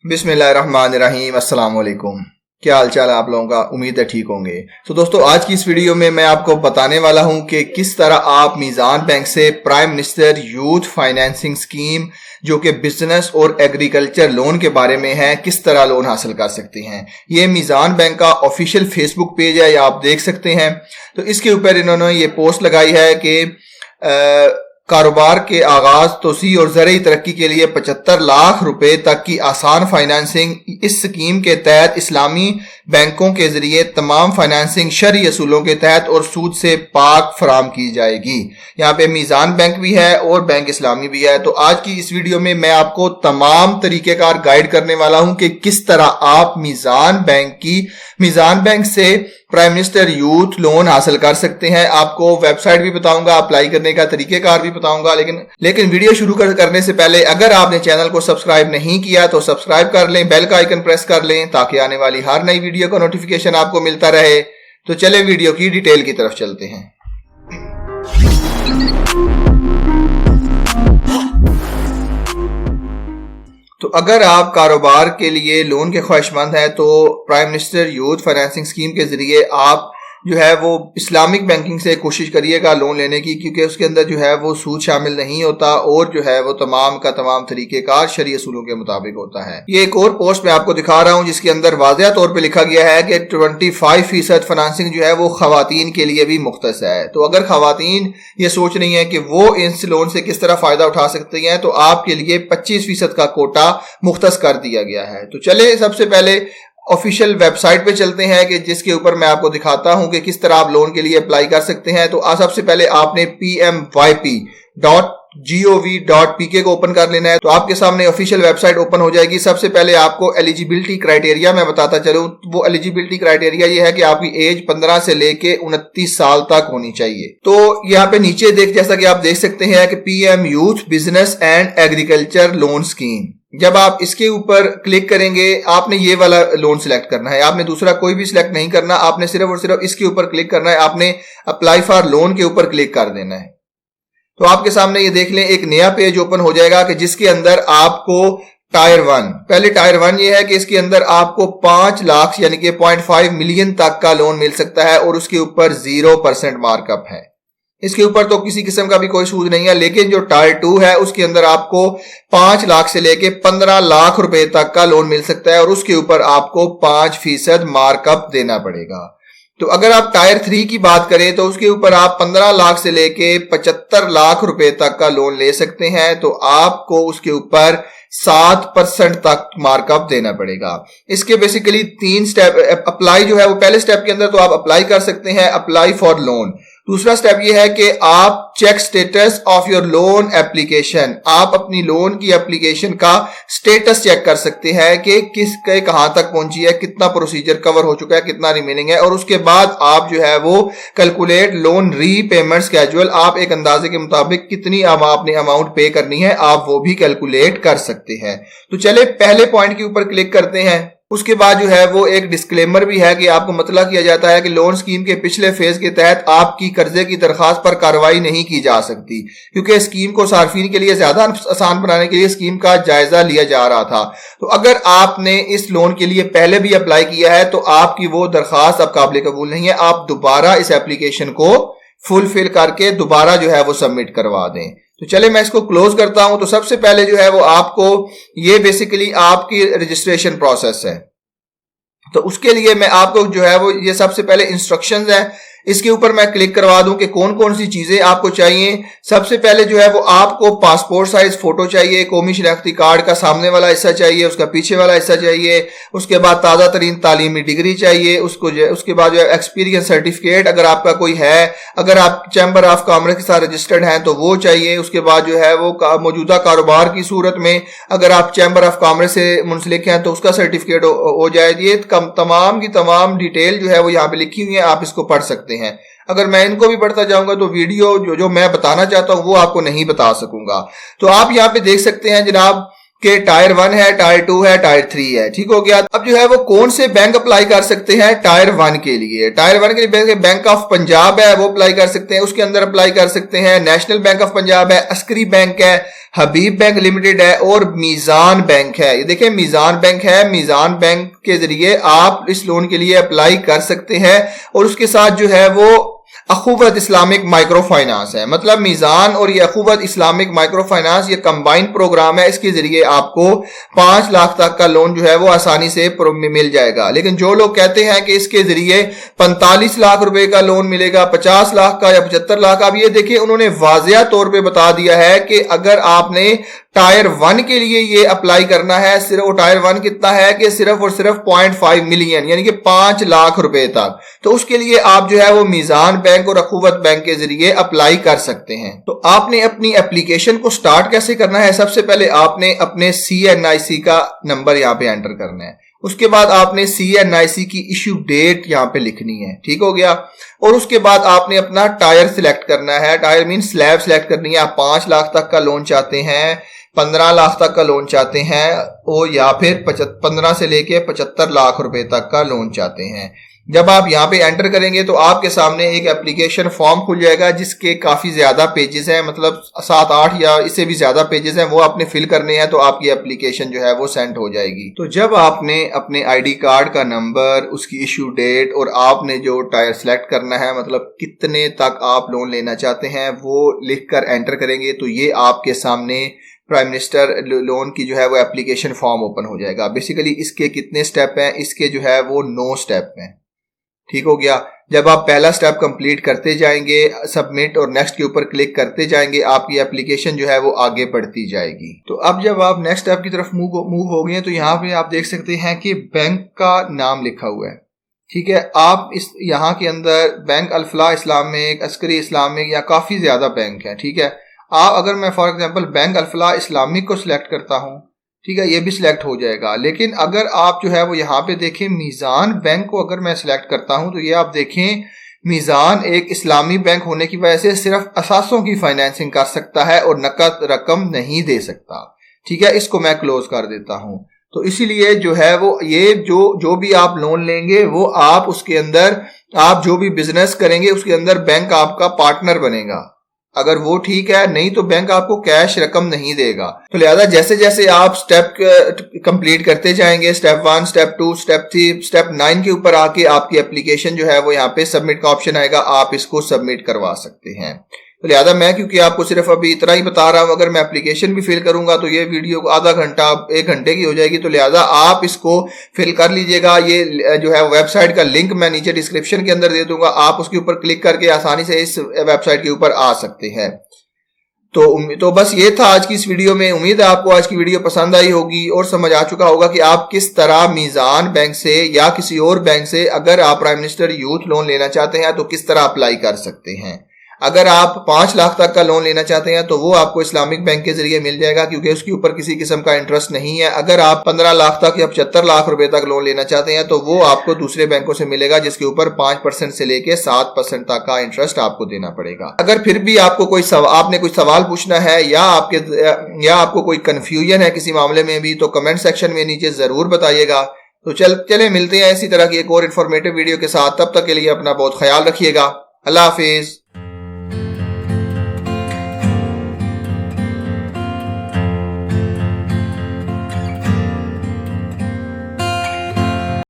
बिस्मिल्लाहिर्रहमानिर्रहीम। अस्सलाम वालेकुम। क्या हाल चाल है आप लोगों का? उम्मीद है ठीक होंगे। तो दोस्तों, आज की इस वीडियो में मैं आपको बताने वाला हूं कि किस तरह आप मीज़ान बैंक से prime minister youth financing scheme जो कि बिजनेस और एग्रीकल्चर लोन के बारे में है, किस तरह लोन हासिल कर सकते हैं। ये मीज़ान बैंक का ऑफिशियल फेसबुक पेज है, या आप देख सकते हैं। तो इसके ऊपर इन्होंने ये पोस्ट लगाई है कि कारोबार के आगाज, तोसी और ज़रूरी तरक्की के लिए 75 लाख रुपए तक की आसान फाइनेंसिंग इस स्कीम के तहत इस्लामी बैंकों के जरिए तमाम फाइनेंसिंग शरई असूलों के तहत और सूद से पाक फराम की जाएगी। यहाँ पे मीज़ान बैंक भी है और बैंक इस्लामी भी है। तो आज की इस वीडियो में मैं आपको तमाम तरीकेकार गाइड करने वाला हूं कि किस तरह आप मीज़ान बैंक से प्राइम मिनिस्टर यूथ लोन हासिल कर सकते हैं। आपको वेबसाइट भी बताऊंगा, अप्लाई करने का तरीकेकार भी बताऊंगा। लेकिन वीडियो शुरू करने से पहले अगर आपने चैनल को सब्सक्राइब नहीं किया तो सब्सक्राइब कर लें, बेल का आइकन प्रेस कर लें ताकि आने वाली हर नई वीडियो का नोटिफिकेशन आपको मिलता रहे। तो चले वीडियो की डिटेल की तरफ चलते हैं। तो अगर आप कारोबार के लिए लोन के ख्वाहिशमंद हैं तो prime minister youth financing scheme के जरिए आप जो है वो इस्लामिक बैंकिंग से कोशिश करिएगा लोन लेने की, क्योंकि उसके अंदर जो है वो सूद शामिल नहीं होता और जो है वो तमाम का तमाम तरीकेकार शरई असूलों के मुताबिक होता है। ये एक और पोस्ट मैं आपको दिखा रहा हूं जिसके अंदर वाज़ेह तौर पे लिखा गया है कि 25% फाइनेंसिंग जो है वो खवातीन के लिए भी मुख्तस है। तो अगर खवातीन ये सोच रही है कि वो इस लोन से किस तरह फायदा उठा सकती हैं तो आपके लिए 25% का कोटा मुख्तस कर दिया गया है। तो चले सबसे पहले ऑफिशियल वेबसाइट पे चलते हैं कि जिसके ऊपर मैं आपको दिखाता हूं कि किस तरह आप लोन के लिए अप्लाई कर सकते हैं। तो सबसे पहले आपने pmyp.gov.pk को ओपन कर लेना है। तो आपके सामने ऑफिशियल वेबसाइट ओपन हो जाएगी। सबसे पहले आपको एलिजिबिलिटी क्राइटेरिया मैं बताता चलूं। वो एलिजिबिलिटी क्राइटेरिया ये है कि आपकी एज 15 से लेके 29 साल तक होनी चाहिए। तो यहाँ पे नीचे जैसा कि आप देख सकते हैं कि PM youth business and agriculture loan scheme, जब आप इसके ऊपर क्लिक करेंगे आपने ये वाला लोन सिलेक्ट करना है। आपने दूसरा कोई भी सिलेक्ट नहीं करना, आपने सिर्फ और सिर्फ इसके ऊपर क्लिक करना है। आपने अप्लाई फॉर लोन के ऊपर क्लिक कर देना है। तो आपके सामने ये देख लें एक नया पेज ओपन हो जाएगा कि जिसके अंदर आपको टायर 1, पहले टायर 1 ये है कि इसके अंदर आपको 5 लाख यानी कि 0.5 मिलियन तक का लोन मिल सकता है और उसके ऊपर 0% मार्कअप है। इसके ऊपर तो किसी किस्म का भी कोई सूद नहीं है। लेकिन जो टायर 2 है उसके अंदर आपको 5 लाख से लेके 15 लाख रुपए तक का लोन मिल सकता है और उसके ऊपर आपको 5% मार्कअप देना पड़ेगा। तो अगर आप टायर 3 की बात करें तो उसके ऊपर आप 15 लाख से लेके 75 लाख रुपए तक का लोन ले सकते हैं। तो आपको उसके ऊपर 7% तक मार्कअप देना पड़ेगा। इसके बेसिकली 3 स्टेप अप्लाई जो है वो पहले स्टेप के अंदर तो आप अप्लाई कर सकते हैं, अप्लाई फॉर लोन। दूसरा स्टेप ये है कि आप check status of your loan application, आप अपनी लोन की एप्लीकेशन का स्टेटस चेक कर सकते हैं कि किसके कहां तक पहुंची है, कितना प्रोसीजर कवर हो चुका है, कितना रिमेनिंग है। और उसके बाद आप जो है वो कैलकुलेट लोन रीपेमेंट स्केड्यूल, आप एक अंदाजे के मुताबिक कितनी आपने अमाउंट पे करनी है आप वो भी कैलकुलेट कर सकते हैं। तो चले पहले पॉइंट के ऊपर क्लिक करते हैं। उसके बाद जो है वो एक डिस्क्लेमर भी है कि आपको मतला किया जाता है कि लोन स्कीम के पिछले फेज के तहत आपकी कर्जे की दरखास्त पर कार्रवाई नहीं की जा सकती, क्योंकि स्कीम को सार्फिन के लिए ज्यादा आसान बनाने के लिए स्कीम का जायजा लिया जा रहा था। तो अगर आपने इस लोन के लिए पहले भी अप्लाई किया है तो आपकी वो दरखास्त अब काबिल कबूल नहीं है। आप दोबारा इस एप्लीकेशन को फुलफिल करके दोबारा जो है वो सबमिट करवा दें। तो चले मैं इसको क्लोज करता हूं। तो सबसे पहले जो है वो आपको ये बेसिकली आपकी रजिस्ट्रेशन प्रोसेस है। तो उसके लिए मैं आपको जो है वो ये सबसे पहले इंस्ट्रक्शंस है, इसके ऊपर मैं क्लिक करवा दूं कि कौन कौन सी चीजें आपको चाहिए। सबसे पहले जो है वो आपको पासपोर्ट साइज फोटो चाहिए, कौमी शनाख्ती कार्ड का सामने वाला हिस्सा चाहिए, उसका पीछे वाला हिस्सा चाहिए। उसके बाद ताज़ा तरीन तालीमी डिग्री चाहिए, उसके बाद जो है एक्सपीरियंस सर्टिफिकेट अगर आपका कोई है, अगर आप चैम्बर ऑफ कॉमर्स के साथ रजिस्टर्ड हैं तो वो चाहिए। उसके बाद जो है वो मौजूदा कारोबार की सूरत में अगर आप चैम्बर ऑफ कॉमर्स से मुंसलिक हैं तो उसका सर्टिफिकेट हो जाए। ये तमाम की तमाम डिटेल जो है वो यहाँ पे लिखी हुई है, आप इसको पढ़ सकते हैं। अगर मैं इनको भी पढ़ता जाऊंगा तो वीडियो जो मैं बताना चाहता हूं वो आपको नहीं बता सकूंगा। तो आप यहाँ पे देख सकते हैं जनाब, के टायर 1 है, टायर 2 है, टायर 3 है। ठीक हो गया। अब जो है वो कौन से बैंक अप्लाई कर सकते हैं टायर 1 के लिए? टायर 1 के लिए बैंक ऑफ पंजाब है, वो अप्लाई कर सकते हैं। उसके अंदर अप्लाई कर सकते हैं नेशनल बैंक ऑफ पंजाब है, अस्करी बैंक है, हबीब बैंक लिमिटेड है और मीजान बैंक है। ये देखिए मीजान बैंक है। मीजान बैंक के जरिए आप इस लोन के लिए अप्लाई कर सकते हैं। और उसके साथ जो है वो अखुवत इस्लामिक माइक्रो फाइनेंस है। मतलब मीजान और ये अखुवत इस्लामिक माइक्रो फाइनेंस ये कंबाइंड प्रोग्राम है। इसके जरिए आपको 5 लाख तक का लोन जो है वो आसानी से मिल जाएगा। लेकिन जो लोग कहते हैं कि इसके जरिए 45 लाख रुपए का लोन मिलेगा, 50 लाख का या 75 लाख का, अब ये देखिए उन्होंने वाजिया तौर पे बता दिया है कि अगर आपने टायर 1 के लिए ये अप्लाई करना है, सिर्फ वो टायर 1 कितना है कि सिर्फ और सिर्फ 0.5 मिलियन यानी कि 5 लाख रुपए तक, तो उसके लिए आप जो है वो मीजान बैंक और अखुवत बैंक के जरिए अप्लाई कर सकते हैं। तो आपने अपनी एप्लीकेशन को स्टार्ट कैसे करना है? सबसे पहले आपने अपने CNIC का नंबर यहां पे एंटर करना है। उसके बाद आपने CNIC की इश्यू डेट यहां पे लिखनी है। ठीक हो गया। और उसके बाद आपने अपना टायर सिलेक्ट करना है। टायर मीन स्लैब सिलेक्ट करनी है। आप 5 लाख तक का लोन चाहते हैं, 15 लाख तक का लोन चाहते हैं और या फिर 15 से लेके 75 लाख रुपए तक का लोन चाहते हैं। जब आप यहाँ पे एंटर करेंगे तो आपके सामने एक एप्लीकेशन फॉर्म खुल जाएगा जिसके काफी ज्यादा पेजेस हैं, मतलब 7-8 या इससे भी ज्यादा पेजेस हैं। वो आपने फिल करने हैं तो आपकी एप्लीकेशन जो है वो सेंड हो जाएगी। तो जब आपने अपने ID कार्ड का नंबर, उसकी इश्यू डेट और आपने जो टायर सेलेक्ट करना है, मतलब कितने तक आप लोन लेना चाहते हैं, वो लिखकर एंटर करेंगे तो ये आपके सामने प्राइम मिनिस्टर लोन की जो है वो एप्लीकेशन फॉर्म ओपन हो जाएगा। बेसिकली इसके कितने स्टेप हैं? इसके जो है वो 9 स्टेप हैं। ठीक हो गया। जब आप पहला स्टेप कंप्लीट करते जाएंगे, सबमिट और नेक्स्ट के ऊपर क्लिक करते जाएंगे, आपकी एप्लीकेशन जो है वो आगे बढ़ती जाएगी। तो अब जब आप नेक्स्ट स्टेप की तरफ मूव हो गए तो यहाँ पे आप देख सकते हैं कि बैंक का नाम लिखा हुआ है। ठीक है। आप इस यहाँ के अंदर bank Al Falah Islamic, Askari Islamic या काफी ज्यादा बैंक है। ठीक है। आप अगर मैं for example bank Al Falah Islamic को सिलेक्ट करता हूं, ठीक है, ये भी सिलेक्ट हो जाएगा। लेकिन अगर आप जो है वो यहाँ पे देखें मीजान बैंक को अगर मैं सिलेक्ट करता हूं तो ये आप देखें मीजान एक इस्लामी बैंक होने की वजह से सिर्फ असासों की फाइनेंसिंग कर सकता है और नकद रकम नहीं दे सकता। ठीक है। इसको मैं क्लोज कर देता हूं। तो इसीलिए जो है वो ये जो भी आप लोन लेंगे वो आप उसके अंदर आप जो भी बिजनेस करेंगे उसके अंदर बैंक आपका पार्टनर बनेगा। अगर वो ठीक है, नहीं तो बैंक आपको कैश रकम नहीं देगा। तो लिहाजा जैसे जैसे आप स्टेप कंप्लीट करते जाएंगे, स्टेप 1, स्टेप 2, स्टेप 3, स्टेप 9 के ऊपर आके आपकी एप्लीकेशन जो है वो यहाँ पे सबमिट का ऑप्शन आएगा, आप इसको सबमिट करवा सकते हैं। तो लिहाजा मैं क्योंकि आपको सिर्फ अभी इतना ही बता रहा हूं, अगर मैं एप्लीकेशन भी फिल करूंगा तो ये वीडियो आधा घंटा 1 घंटे की हो जाएगी। तो लिहाजा आप इसको फिल कर लीजिएगा। ये जो है वेबसाइट का लिंक मैं नीचे डिस्क्रिप्शन के अंदर दे दूंगा, आप उसके ऊपर क्लिक करके आसानी से इस वेबसाइट के ऊपर आ सकते हैं। तो बस ये था आज की इस वीडियो में। उम्मीद है आपको आज की वीडियो पसंद आई होगी और समझ आ चुका होगा कि आप किस तरह मीजान बैंक से या किसी और बैंक से अगर आप प्राइम मिनिस्टर यूथ लोन लेना चाहते हैं तो किस तरह अप्लाई कर सकते हैं। अगर आप 5 लाख तक का लोन लेना चाहते हैं तो वो आपको इस्लामिक बैंक के जरिए मिल जाएगा क्योंकि उसके ऊपर किसी किस्म का इंटरेस्ट नहीं है। अगर आप 15 लाख तक या 75 लाख रुपए तक लोन लेना चाहते हैं तो वो आपको दूसरे बैंकों से मिलेगा जिसके ऊपर 5% से लेके 7% तक का इंटरेस्ट आपको देना पड़ेगा। अगर फिर भी आपको आपने कोई सवाल पूछना है या आपको कोई कंफ्यूजन है किसी मामले में भी तो कमेंट सेक्शन में नीचे जरूर बताइएगा। तो चले मिलते हैं इसी तरह की एक और इन्फॉर्मेटिव वीडियो के साथ। तब तक के लिए अपना बहुत ख्याल रखिएगा। अल्लाह हाफिज।